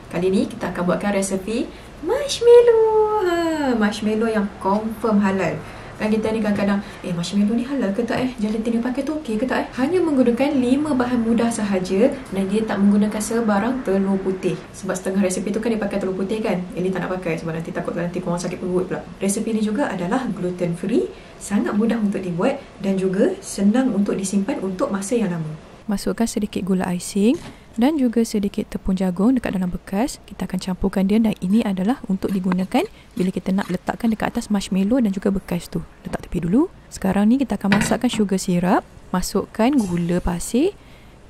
Kali ni kita akan buatkan resepi marshmallow. Marshmallow yang confirm halal. Kan kita ni kadang-kadang, marshmallow ni halal ke tak Gelatin yang pakai tu okey ke tak Hanya menggunakan 5 bahan mudah sahaja. Dan dia tak menggunakan sebarang telur putih. Sebab setengah resepi tu kan dia pakai telur putih kan. Eli tak nak pakai sebab nanti takut nanti korang sakit perut pula. Resepi ni juga adalah gluten free, sangat mudah untuk dibuat dan juga senang untuk disimpan untuk masa yang lama. Masukkan sedikit gula icing dan juga sedikit tepung jagung dekat dalam bekas. Kita akan campurkan dia dan ini adalah untuk digunakan bila kita nak letakkan dekat atas marshmallow dan juga bekas tu. Letak tepi dulu. Sekarang ni kita akan masakkan sugar syrup. Masukkan gula pasir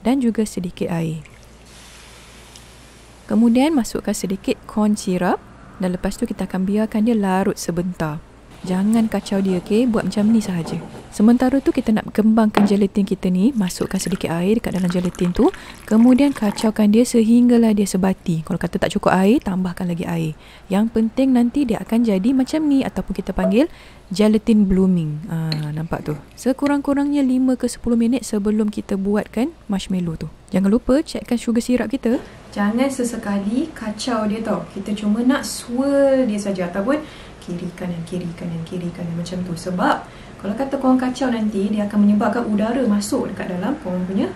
dan juga sedikit air. Kemudian masukkan sedikit corn syrup dan lepas tu kita akan biarkan dia larut sebentar. Jangan kacau dia, okey? Buat macam ni sahaja. Sementara tu kita nak kembangkan gelatin kita ni. Masukkan sedikit air dekat dalam gelatin tu. Kemudian kacaukan dia sehinggalah dia sebati. Kalau kata tak cukup air, tambahkan lagi air. Yang penting nanti dia akan jadi macam ni ataupun kita panggil gelatin blooming. Nampak tu? Sekurang-kurangnya 5 ke 10 minit sebelum kita buatkan marshmallow tu. Jangan lupa checkkan sugar syrup kita. Jangan sesekali kacau dia tau. Kita cuma nak swirl dia saja ataupun kiri kanan macam tu. Sebab kalau kata korang kacau nanti, dia akan menyebabkan udara masuk dekat dalam korang punya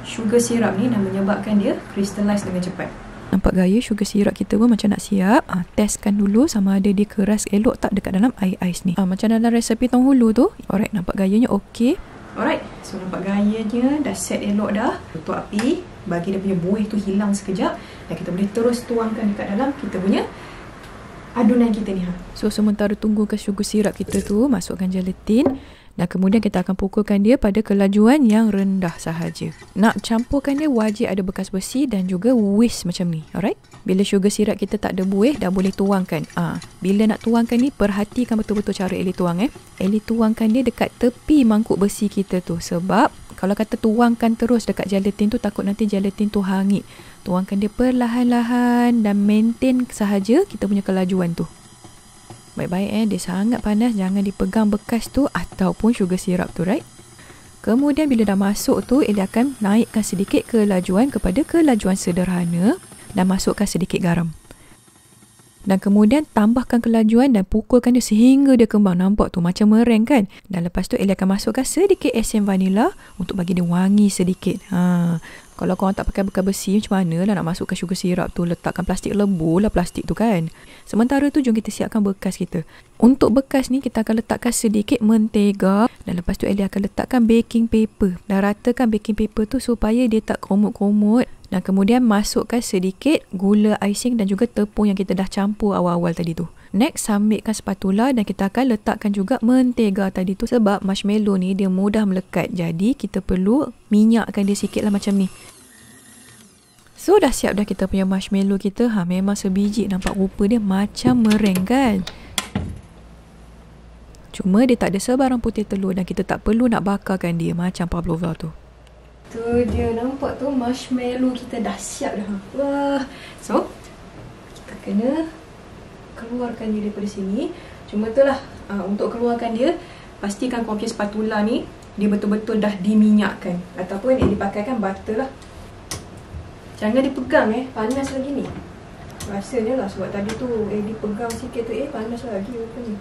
sugar syrup ni dan menyebabkan dia crystallize dengan cepat. Nampak gaya sugar syrup kita pun macam nak siap. Testkan dulu sama ada dia keras elok tak dekat dalam air ais ni. Macam dalam resepi penghulu tu. Alright, nampak gayanya okey. Alright, so nampak gayanya dah set elok dah. Tutup api, bagi dia punya buih tu hilang sekejap dan kita boleh terus tuangkan dekat dalam kita punya adunan kita ni. So sementara tunggu ke sugar syrup kita tu, masukkan gelatin dan kemudian kita akan pukulkan dia pada kelajuan yang rendah sahaja. Nak campurkan dia wajib ada bekas besi dan juga whisk macam ni. Alright? Bila sugar syrup kita tak ada buih, dah boleh tuangkan. Bila nak tuangkan ni, perhatikan betul-betul cara Eli tuang. Eli tuangkan dia dekat tepi mangkuk besi kita tu. Sebab kalau kata tuangkan terus dekat gelatin tu, takut nanti gelatin tu hangit. Tuangkan dia perlahan-lahan dan maintain sahaja kita punya kelajuan tu. Baik-baik dia sangat panas, jangan dipegang bekas tu ataupun sugar syrup tu, right? Kemudian bila dah masuk tu, Eli akan naikkan sedikit kelajuan kepada kelajuan sederhana dan masukkan sedikit garam. Dan kemudian tambahkan kelajuan dan pukulkan dia sehingga dia kembang. Nampak tu macam meringue kan? Dan lepas tu Eli akan masukkan sedikit esen vanila untuk bagi dia wangi sedikit. Kalau korang tak pakai bekas besi, macam mana lah nak masukkan sugar syrup tu? Letakkan plastik lebur lah plastik tu kan. Sementara tu jom kita siapkan bekas kita. Untuk bekas ni kita akan letakkan sedikit mentega dan lepas tu Eli akan letakkan baking paper. Dan ratakan baking paper tu supaya dia tak komut-komut. Dan kemudian masukkan sedikit gula icing dan juga tepung yang kita dah campur awal-awal tadi tu. Next, ambilkan spatula dan kita akan letakkan juga mentega tadi tu. Sebab marshmallow ni dia mudah melekat. Jadi kita perlu minyakkan dia sikit lah macam ni. So dah siap dah kita punya marshmallow kita. Memang sebiji, nampak rupa dia macam meringue kan. Cuma dia tak ada sebarang putih telur dan kita tak perlu nak bakarkan dia macam pavlova tu. Tu dia, nampak tu marshmallow kita dah siap dah. Wah. So kita kena keluarkan dia daripada sini. Cuma tu lah, untuk keluarkan dia, pastikan korang punya spatula ni dia betul-betul dah diminyakkan. Ataupun yang dipakaikan butter lah. Jangan dipegang panas lagi ni. Rasanya lah sebab tadi tu dipegang sikit tu panas lagi rupanya.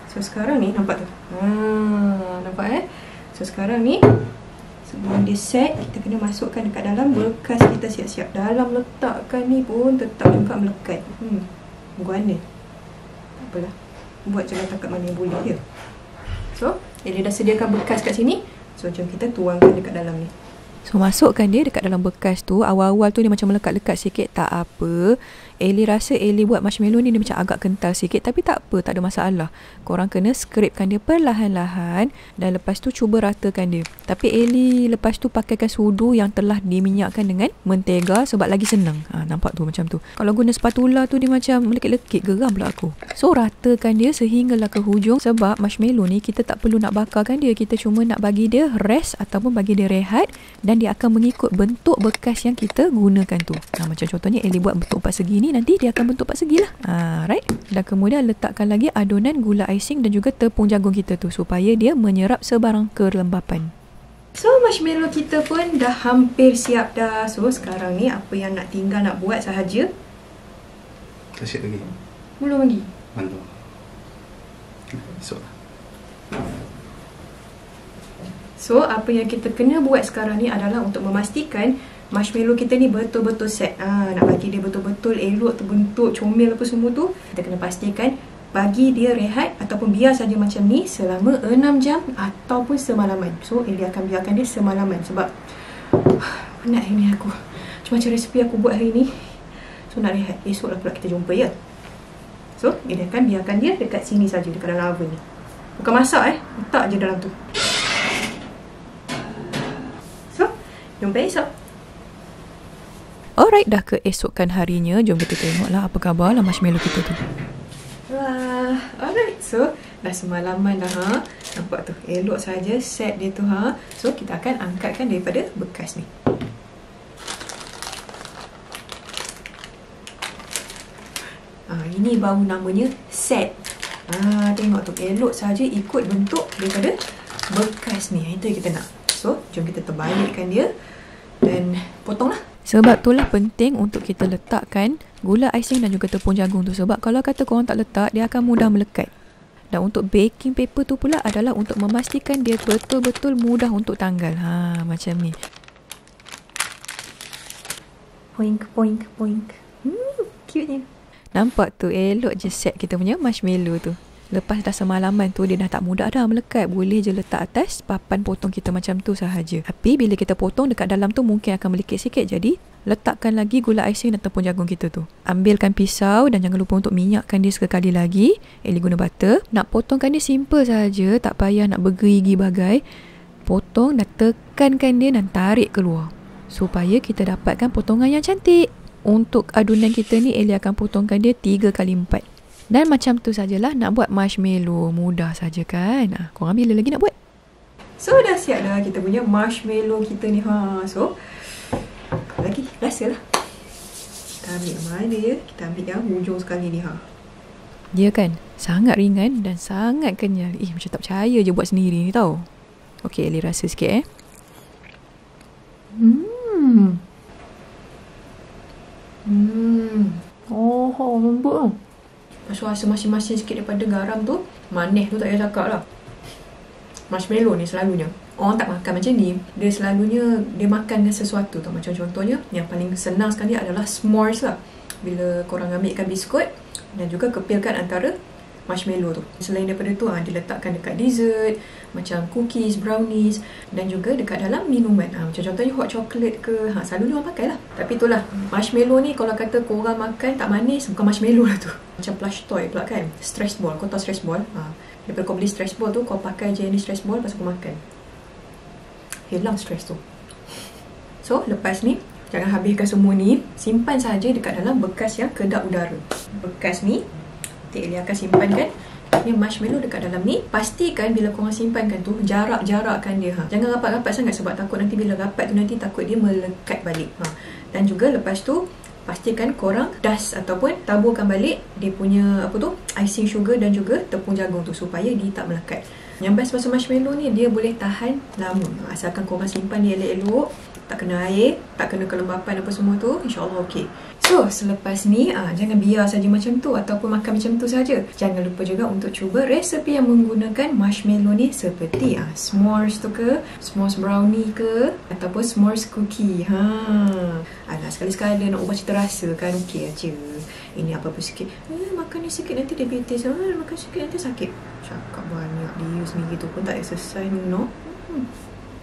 So sekarang ni nampak tu. Nampak So sekarang ni sebelum dia set, kita kena masukkan dekat dalam bekas kita siap-siap. Dalam letakkan ni pun tetap juga melekat. Guana. Tak apalah. Buat je lah takat mana yang boleh je. So, dia dah sediakan bekas kat sini. So, jom kita tuangkan dekat dalam ni. So masukkan dia dekat dalam bekas tu. Awal-awal tu dia macam melekat-lekat sikit, tak apa. Eli rasa Eli buat marshmallow ni dia macam agak kental sikit, tapi tak apa, tak ada masalah. Korang kena scrapekan dia perlahan-lahan dan lepas tu cuba ratakan dia. Tapi Eli lepas tu pakaikan sudu yang telah diminyakkan dengan mentega sebab lagi senang. Nampak tu macam tu. Kalau guna spatula tu dia macam melekit-lekit, geram pula aku. So ratakan dia sehinggalah ke hujung sebab marshmallow ni kita tak perlu nak bakarkan dia. Kita cuma nak bagi dia rest ataupun bagi dia rehat dan dia akan mengikut bentuk bekas yang kita gunakan tu. Macam contohnya Eli buat bentuk empat segi ni, nanti dia akan bentuk empat segi lah. Right? Dan kemudian letakkan lagi adunan gula icing dan juga tepung jagung kita tu supaya dia menyerap sebarang kelembapan. So marshmallow kita pun dah hampir siap dah. So sekarang ni apa yang nak tinggal nak buat sahaja. Asyik lagi. Belum lagi. Mantap. Esok. So apa yang kita kena buat sekarang ni adalah untuk memastikan marshmallow kita ni betul-betul set. Nak bagi dia betul-betul elok, terbentuk, comel apa semua tu, kita kena pastikan bagi dia rehat ataupun biar saja macam ni selama 6 jam ataupun semalaman. So Ellie akan biarkan dia semalaman sebab penat hari ni aku. Macam resepi aku buat hari ni. So nak rehat, esoklah pula kita jumpa ya. So Ellie akan biarkan dia dekat sini saja, dekat dalam oven ni. Bukan masak letak je dalam tu. So jumpa esok. Alright, dah keesokan harinya. Jom kita tengoklah apa khabar lah marshmallow kita tu. Wah, alright. So, dah semalaman dah Nampak tu, elok saja set dia tu So, kita akan angkatkan daripada bekas ni. Ini baru namanya set. Tengok tu, elok saja ikut bentuk daripada bekas ni. Itu yang kita nak. So, jom kita terbalikkan dia dan potonglah. Sebab itulah penting untuk kita letakkan gula icing dan juga tepung jagung tu. Sebab kalau kata korang tak letak, dia akan mudah melekat. Dan untuk baking paper tu pula adalah untuk memastikan dia betul-betul mudah untuk tanggal. Macam ni. Poink, poink, poink. Cute ni. Nampak tu, elok je set kita punya marshmallow tu. Lepas dah semalaman tu, dia dah tak mudah dah melekat. Boleh je letak atas papan potong kita macam tu sahaja. Tapi bila kita potong dekat dalam tu mungkin akan melekit sikit. Jadi letakkan lagi gula icing dan tepung jagung kita tu. Ambilkan pisau dan jangan lupa untuk minyakkan dia sekali lagi. Ellie guna butter. Nak potongkan dia simple sahaja. Tak payah nak bergerigi bagai. Potong dan tekankan dia dan tarik keluar. Supaya kita dapatkan potongan yang cantik. Untuk adunan kita ni, Ellie akan potongkan dia 3 kali 4. Dan macam tu sajalah nak buat marshmallow. Mudah saja kan? Korang bila lagi nak buat? So dah siap dah kita punya marshmallow kita ni. So lagi rasa lah. Kita ambil mana ya? Kita ambil yang hujung sekali ni Dia kan sangat ringan dan sangat kenyal. Macam tak percaya je buat sendiri ni tau. Okey, Ellie rasa sikit lembut lah. Lepas tu rasa masin-masin sikit daripada garam tu. Manis tu tak payah cakap lah. Marshmallow ni selalunya orang tak makan macam ni. Dia selalunya dia makan dengan sesuatu tau. Macam contohnya yang paling senang sekali adalah s'mores lah. Bila korang ambilkan biskut dan juga kepilkan antara marshmallow tu. Selain daripada tu diletakkan dekat dessert, macam cookies, brownies dan juga dekat dalam minuman. Macam contohnya hot chocolate ke, selalunya orang pakai lah. Tapi itulah, marshmallow ni kalau kata korang makan tak manis, bukan marshmallow lah tu. Macam plush toy pula kan, stress ball. Kau tahu stress ball? Daripada kau beli stress ball tu, kau pakai je ni stress ball, lepas kau makan, hilang stress tu. So lepas ni, jangan habiskan semua ni, simpan saja dekat dalam bekas yang kedap udara. Bekas ni Ellie akan simpankan ni marshmallow dekat dalam ni. Pastikan bila korang simpankan tu, jarak-jarakkan dia. Jangan rapat-rapat sangat sebab takut nanti bila rapat tu nanti takut dia melekat balik. Dan juga lepas tu pastikan korang dust ataupun taburkan balik dia punya icing sugar dan juga tepung jagung tu supaya dia tak melekat. Yang best pasal marshmallow ni, dia boleh tahan lama asalkan korang simpan dia elok-elok, tak kena air, tak kena kelembapan apa semua tu, insyaAllah okey. So selepas ni jangan biar saja macam tu ataupun makan macam tu saja. Jangan lupa juga untuk cuba resepi yang menggunakan marshmallow ni seperti s'mores tu ke, s'mores brownie ke, ataupun s'mores cookie. Alah, sekali-sekala nak ubah cita rasa kan, okey aja. Ini apa-apa sikit, makan ni sikit nanti diabetes, makan sikit nanti sakit. Cakap banyak dia sendiri tu pun tak exercise no.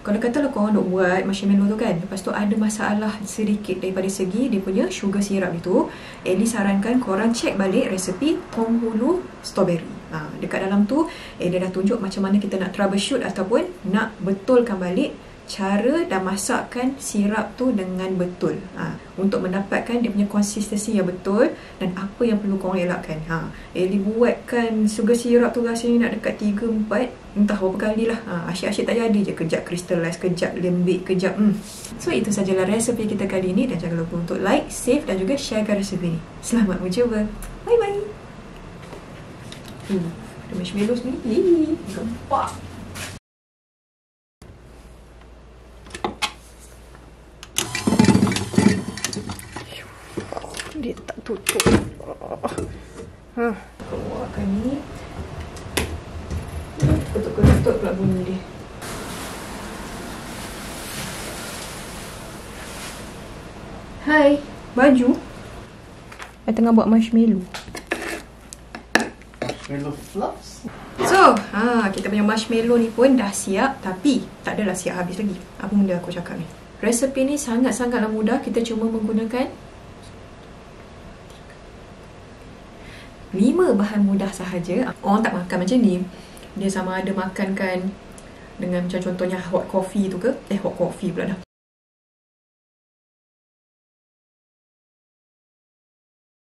Kalau katalah korang nak buat marshmallow tu kan, lepas tu ada masalah sedikit daripada segi dia punya sugar syrup itu, Ellie sarankan korang cek balik resepi penghulu strawberry. Dekat dalam tu Ellie dah tunjuk macam mana kita nak troubleshoot ataupun nak betulkan balik cara dan masakkan sirap tu dengan betul. Untuk mendapatkan dia punya konsistensi yang betul dan apa yang perlu korang elakkan. Ellie buatkan sugar syrup tu rasanya nak dekat 3-4 entah berapa kali lah. Asyik-asyik tak jadi je. Kejap crystallize, kejap lembik, kejap So itu sajalah resepi kita kali ini. Dan jangan lupa untuk like, save dan juga sharekan resepi ni. Selamat mencuba. Bye bye. Ada marshmallow sendiri. Gempak. dia tak tutup. Keluarkan ni. Ketuk-ketuk pula bunyi dia. Hai, baju. Saya tengah buat marshmallow. Marshmallow fluffs. So, kita punya marshmallow ni pun dah siap. Tapi, tak adalah siap habis lagi. Apa benda aku cakap ni? Resepi ni sangat-sangatlah mudah. Kita cuma menggunakan 5 bahan mudah sahaja. Orang tak makan macam ni. Dia sama ada makan kan dengan macam contohnya hot coffee tu ke? Hot coffee pula dah.